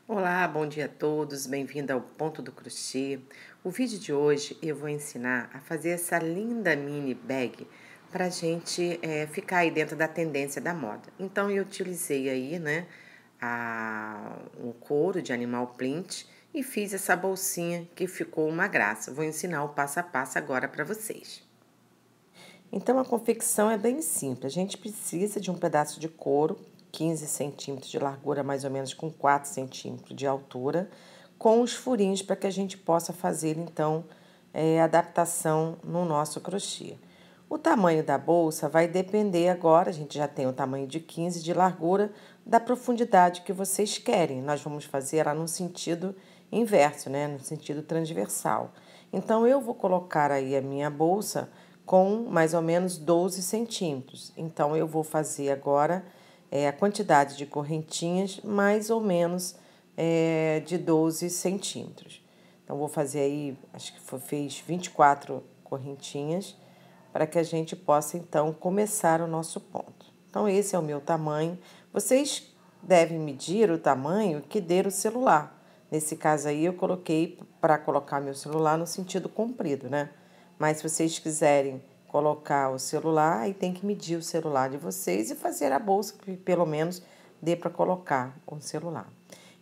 Olá, bom dia a todos, bem-vindo ao Ponto do Crochê. O vídeo de hoje eu vou ensinar a fazer essa linda mini bag para a gente ficar aí dentro da tendência da moda. Então eu utilizei aí, né, um couro de animal print e fiz essa bolsinha que ficou uma graça. Vou ensinar o passo a passo agora para vocês. Então, a confecção é bem simples. A gente precisa de um pedaço de couro, 15 centímetros de largura, mais ou menos com 4 centímetros de altura, com os furinhos para que a gente possa fazer, então, adaptação no nosso crochê. O tamanho da bolsa vai depender agora, a gente já tem o tamanho de 15 de largura, da profundidade que vocês querem. Nós vamos fazer ela no sentido inverso, né? No sentido transversal. Então, eu vou colocar aí a minha bolsa com mais ou menos 12 centímetros. Então, eu vou fazer agora a quantidade de correntinhas mais ou menos de 12 centímetros. Então, vou fazer aí, acho que fez 24 correntinhas, para que a gente possa, então, começar o nosso ponto. Então, esse é o meu tamanho. Vocês devem medir o tamanho que der o celular. Nesse caso aí, eu coloquei para colocar meu celular no sentido comprido, né? Mas se vocês quiserem colocar o celular, aí tem que medir o celular de vocês e fazer a bolsa que pelo menos dê para colocar o celular.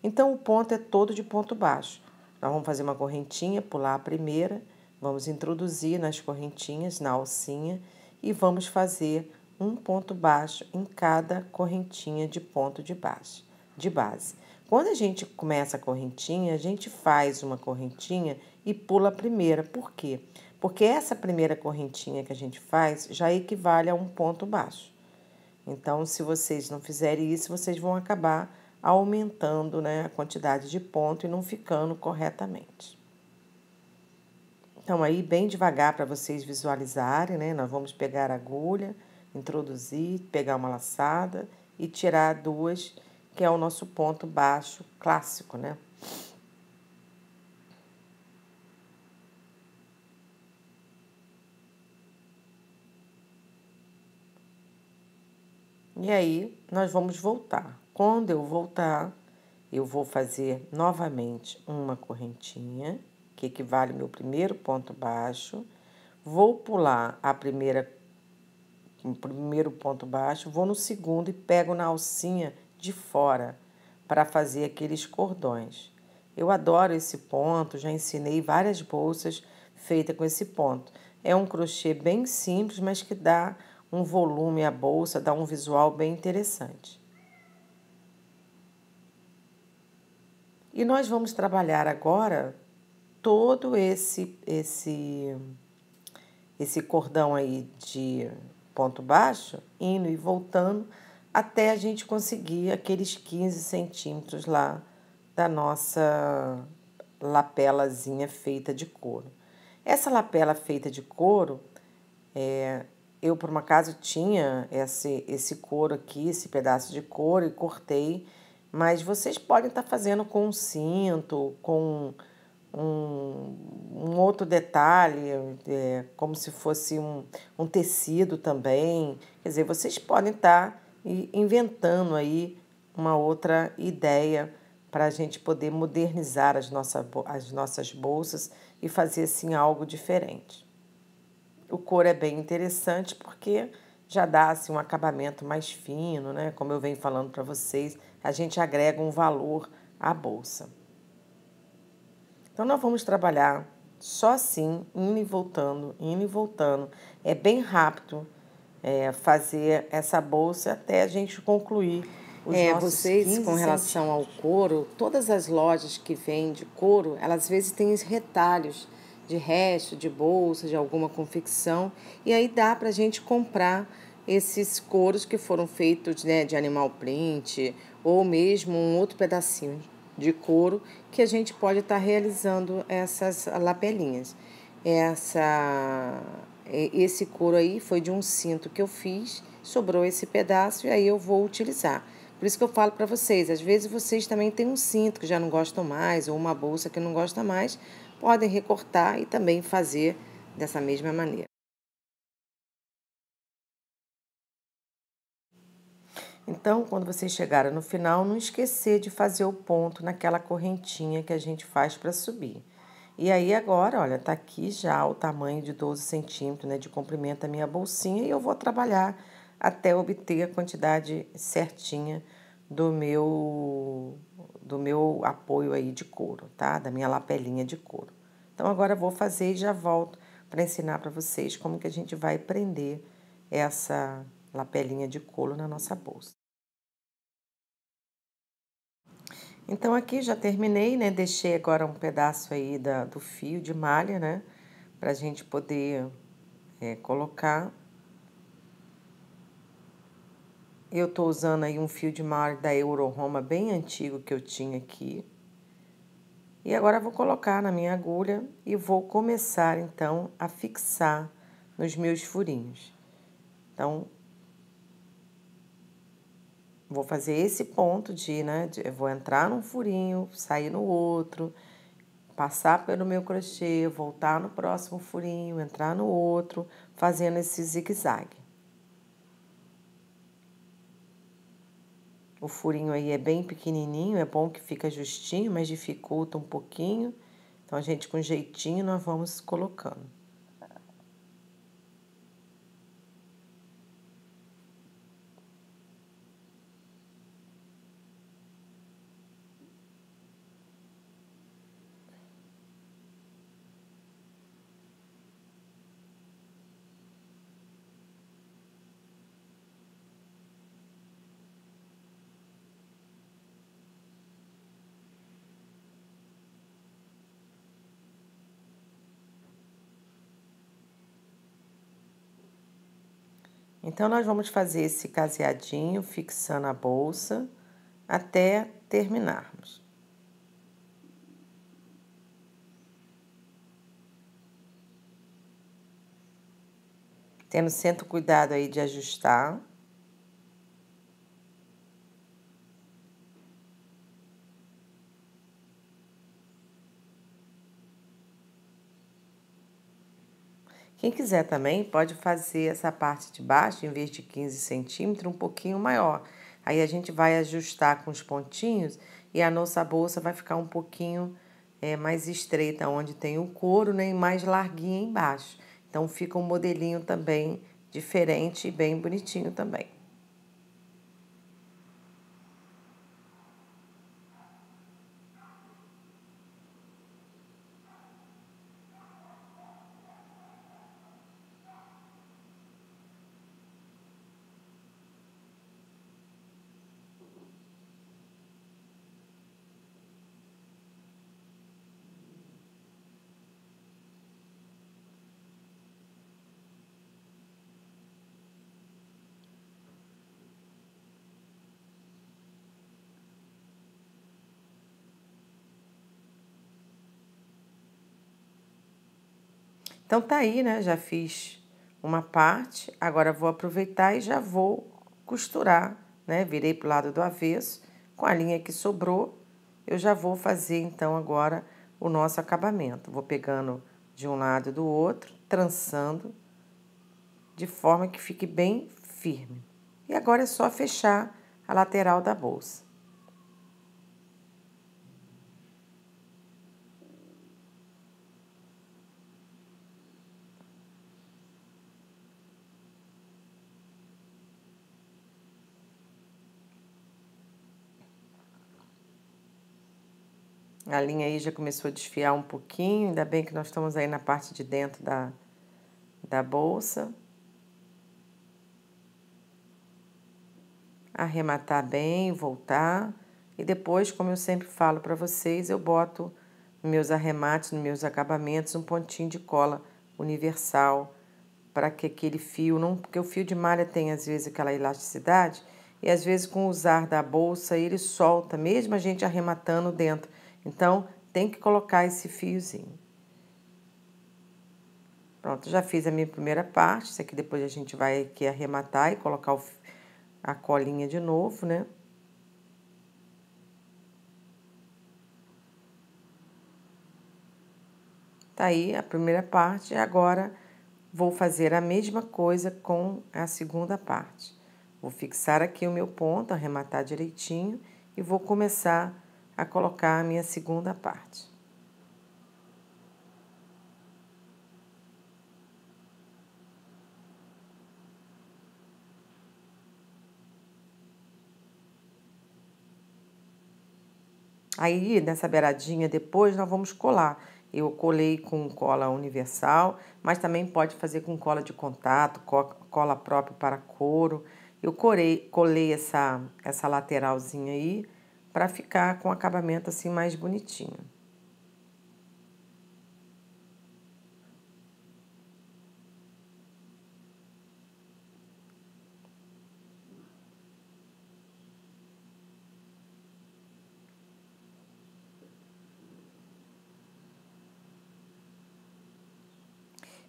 Então, o ponto é todo de ponto baixo. Nós vamos fazer uma correntinha, pular a primeira, vamos introduzir nas correntinhas, na alcinha, e vamos fazer um ponto baixo em cada correntinha de ponto de base. Quando a gente começa a correntinha, a gente faz uma correntinha e pula a primeira. Por quê? Porque essa primeira correntinha que a gente faz já equivale a um ponto baixo. Então, se vocês não fizerem isso, vocês vão acabar aumentando, né, a quantidade de ponto e não ficando corretamente. Então, aí bem devagar para vocês visualizarem, né? Nós vamos pegar a agulha, introduzir, pegar uma laçada e tirar duas, que é o nosso ponto baixo clássico, né? E aí, nós vamos voltar. Quando eu voltar, eu vou fazer novamente uma correntinha, que equivale ao meu primeiro ponto baixo. Vou pular o primeiro ponto baixo, vou no segundo e pego na alcinha de fora para fazer aqueles cordões. Eu adoro esse ponto, já ensinei várias bolsas feitas com esse ponto. É um crochê bem simples, mas que dá um volume à bolsa, dá um visual bem interessante. E nós vamos trabalhar agora todo esse cordão aí de ponto baixo, indo e voltando, até a gente conseguir aqueles 15 centímetros lá da nossa lapelazinha feita de couro. Essa lapela feita de couro, eu por um acaso tinha esse couro aqui, esse pedaço de couro e cortei, mas vocês podem estar fazendo com um cinto, com um outro detalhe, como se fosse um tecido também. Quer dizer, vocês podem estar inventando aí uma outra ideia para a gente poder modernizar as nossas bolsas e fazer assim algo diferente. O couro é bem interessante porque já dá assim, um acabamento mais fino, né? Como eu venho falando para vocês, a gente agrega um valor à bolsa. Então, nós vamos trabalhar só assim, indo e voltando, indo e voltando. É bem rápido fazer essa bolsa até a gente concluir os nossos Vocês, 15 com relação ao centímetros. couro, todas as lojas que vendem couro, elas às vezes têm os retalhos de resto, de bolsa, de alguma confecção, e aí dá para a gente comprar esses couros que foram feitos, né, de animal print, ou mesmo um outro pedacinho de couro que a gente pode estar realizando essas lapelinhas. Esse couro aí foi de um cinto que eu fiz, sobrou esse pedaço e aí eu vou utilizar. Por isso que eu falo para vocês, às vezes vocês também têm um cinto que já não gostam mais ou uma bolsa que não gosta mais, podem recortar e também fazer dessa mesma maneira. Então, quando vocês chegarem no final, não esquecer de fazer o ponto naquela correntinha que a gente faz para subir. E aí agora, olha, tá aqui já o tamanho de 12 centímetros, né, de comprimento da minha bolsinha e eu vou trabalhar até obter a quantidade certinha do meu apoio aí de couro, tá? Da minha lapelinha de couro. Então agora eu vou fazer e já volto para ensinar para vocês como que a gente vai prender essa lapelinha de couro na nossa bolsa. Então, aqui já terminei, né? Deixei agora um pedaço aí do fio de malha, né? Pra gente poder colocar. Eu tô usando aí um fio de malha da Euro Roma bem antigo que eu tinha aqui. E agora eu vou colocar na minha agulha e vou começar, então, a fixar nos meus furinhos. Então, vou fazer esse ponto eu vou entrar num furinho, sair no outro, passar pelo meu crochê, voltar no próximo furinho, entrar no outro, fazendo esse zigue-zague. O furinho aí é bem pequenininho, é bom que fica justinho, mas dificulta um pouquinho. Então, a gente com jeitinho nós vamos colocando. Então, nós vamos fazer esse caseadinho, fixando a bolsa, até terminarmos. Tendo sempre cuidado aí de ajustar. Quem quiser também pode fazer essa parte de baixo, em vez de 15 centímetros, um pouquinho maior. Aí a gente vai ajustar com os pontinhos e a nossa bolsa vai ficar um pouquinho mais estreita, onde tem o couro, né, e mais larguinha embaixo. Então fica um modelinho também diferente e bem bonitinho também. Então, tá aí, né? Já fiz uma parte, agora vou aproveitar e já vou costurar, né? Virei pro lado do avesso, com a linha que sobrou, eu já vou fazer, então, agora o nosso acabamento. Vou pegando de um lado e do outro, trançando, de forma que fique bem firme. E agora é só fechar a lateral da bolsa. A linha aí já começou a desfiar um pouquinho, ainda bem que nós estamos aí na parte de dentro da bolsa. Arrematar bem, voltar. E depois, como eu sempre falo para vocês, eu boto nos meus arremates, nos meus acabamentos, um pontinho de cola universal para que aquele fio não... Porque o fio de malha tem, às vezes, aquela elasticidade e, às vezes, com o usar da bolsa, ele solta, mesmo a gente arrematando dentro. Então, tem que colocar esse fiozinho. Pronto, já fiz a minha primeira parte. Isso aqui depois a gente vai aqui arrematar e colocar a colinha de novo, né? Tá aí a primeira parte, agora vou fazer a mesma coisa com a segunda parte. Vou fixar aqui o meu ponto, arrematar direitinho e vou começar a colocar a minha segunda parte. Aí, nessa beiradinha, depois nós vamos colar. Eu colei com cola universal, mas também pode fazer com cola de contato, cola própria para couro. Eu colei essa lateralzinha aí para ficar com acabamento assim mais bonitinho.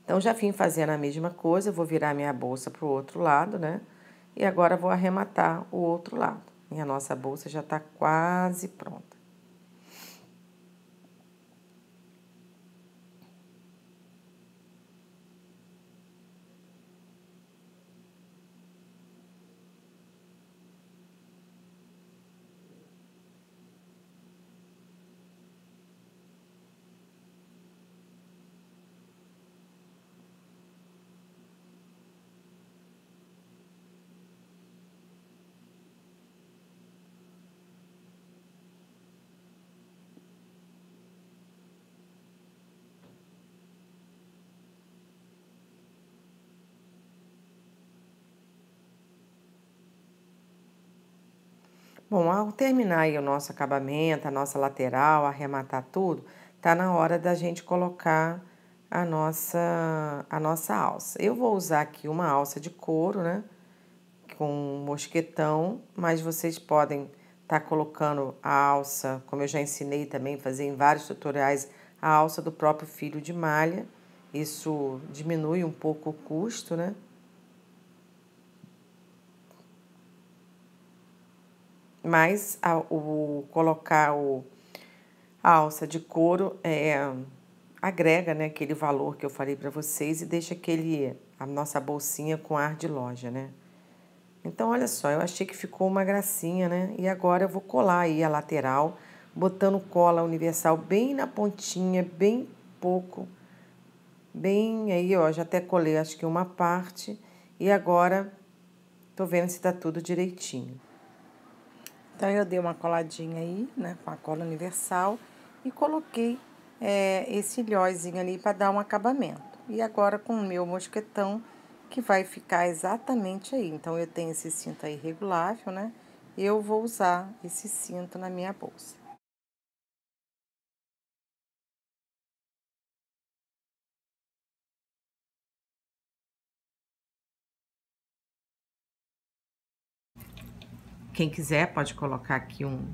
Então, já vim fazendo a mesma coisa, vou virar minha bolsa para o outro lado, né? E agora vou arrematar o outro lado. Minha nossa bolsa já tá quase pronta. Bom, ao terminar aí o nosso acabamento, a nossa lateral, arrematar tudo, tá na hora da gente colocar a nossa alça. Eu vou usar aqui uma alça de couro, né, com mosquetão, mas vocês podem estar colocando a alça, como eu já ensinei também, fazer em vários tutoriais, a alça do próprio fio de malha. Isso diminui um pouco o custo, né? Mas colocar a alça de couro agrega, né, aquele valor que eu falei para vocês e deixa a nossa bolsinha com ar de loja, né? Então, olha só, eu achei que ficou uma gracinha, né? E agora eu vou colar aí a lateral, botando cola universal bem na pontinha, bem pouco. Bem aí, ó, já até colei acho que uma parte. E agora, tô vendo se tá tudo direitinho. Então, eu dei uma coladinha aí, né, com a cola universal e coloquei esse ilhóizinho ali para dar um acabamento. E agora, com o meu mosquetão, que vai ficar exatamente aí. Então, eu tenho esse cinto aí regulável, né? Eu vou usar esse cinto na minha bolsa. Quem quiser pode colocar aqui um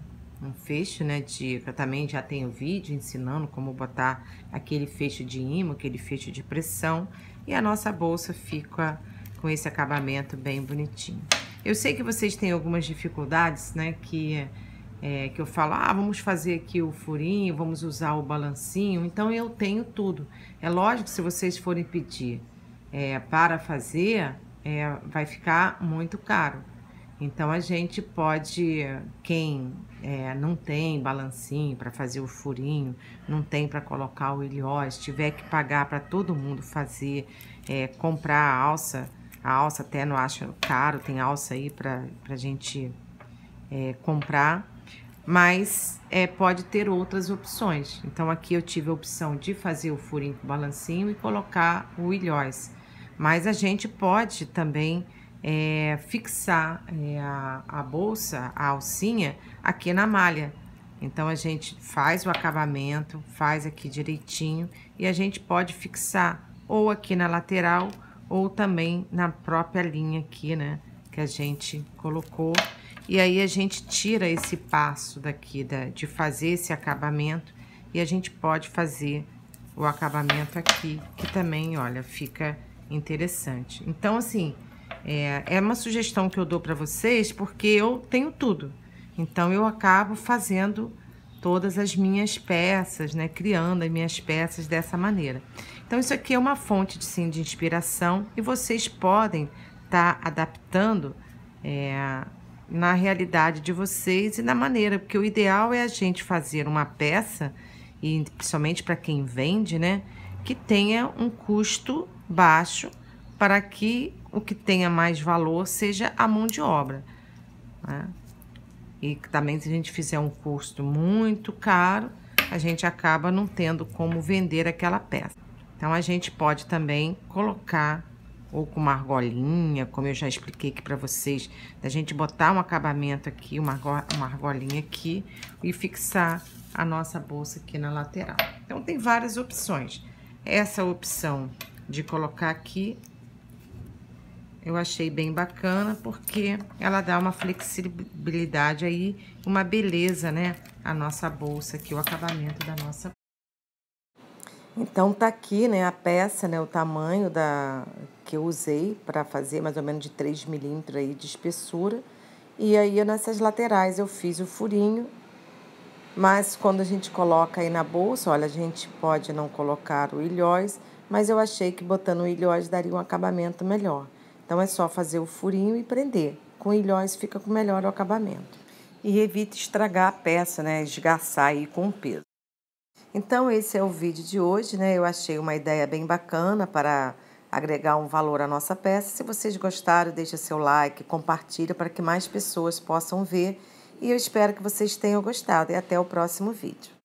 feixe, né, eu também já tenho vídeo ensinando como botar aquele feixe de ímã, aquele feixe de pressão, e a nossa bolsa fica com esse acabamento bem bonitinho. Eu sei que vocês têm algumas dificuldades, né, que eu falo, vamos fazer aqui o furinho, vamos usar o balancinho, então eu tenho tudo. É lógico que se vocês forem pedir para fazer, vai ficar muito caro. Então, a gente pode, quem não tem balancinho para fazer o furinho, não tem para colocar o ilhós, tiver que pagar para todo mundo fazer, comprar a alça até não acho caro, tem alça aí para a gente comprar, mas pode ter outras opções. Então, aqui eu tive a opção de fazer o furinho com balancinho e colocar o ilhós, mas a gente pode também fixar a bolsa, a alcinha, aqui na malha. Então, a gente faz o acabamento, faz aqui direitinho e a gente pode fixar ou aqui na lateral ou também na própria linha aqui, né, que a gente colocou. E aí, a gente tira esse passo daqui de fazer esse acabamento e a gente pode fazer o acabamento aqui, que também, olha, fica interessante. Então, assim, é uma sugestão que eu dou para vocês, porque eu tenho tudo. Então, eu acabo fazendo todas as minhas peças, né? Criando as minhas peças dessa maneira. Então, isso aqui é uma fonte, sim, de inspiração e vocês podem estar adaptando na realidade de vocês e na maneira, porque o ideal é a gente fazer uma peça, e principalmente para quem vende, né, que tenha um custo baixo, para que o que tenha mais valor seja a mão de obra, né? E também, se a gente fizer um custo muito caro, a gente acaba não tendo como vender aquela peça. Então, a gente pode também colocar, ou com uma argolinha, como eu já expliquei aqui para vocês, da gente botar um acabamento aqui, uma argolinha aqui, e fixar a nossa bolsa aqui na lateral. Então, tem várias opções. Essa opção de colocar aqui, eu achei bem bacana, porque ela dá uma flexibilidade aí, uma beleza, né? A nossa bolsa aqui, o acabamento da nossa. Então, tá aqui, né, a peça, né, o tamanho que eu usei para fazer, mais ou menos de 3 milímetros aí de espessura. E aí, nessas laterais, eu fiz o furinho. Mas quando a gente coloca aí na bolsa, olha, a gente pode não colocar o ilhós, mas eu achei que botando o ilhós daria um acabamento melhor. Então, é só fazer o furinho e prender. Com ilhós fica com melhor o acabamento. E evite estragar a peça, né? Esgaçar aí com o peso. Então, esse é o vídeo de hoje, né? Eu achei uma ideia bem bacana para agregar um valor à nossa peça. Se vocês gostaram, deixa seu like, compartilha para que mais pessoas possam ver. E eu espero que vocês tenham gostado. E até o próximo vídeo.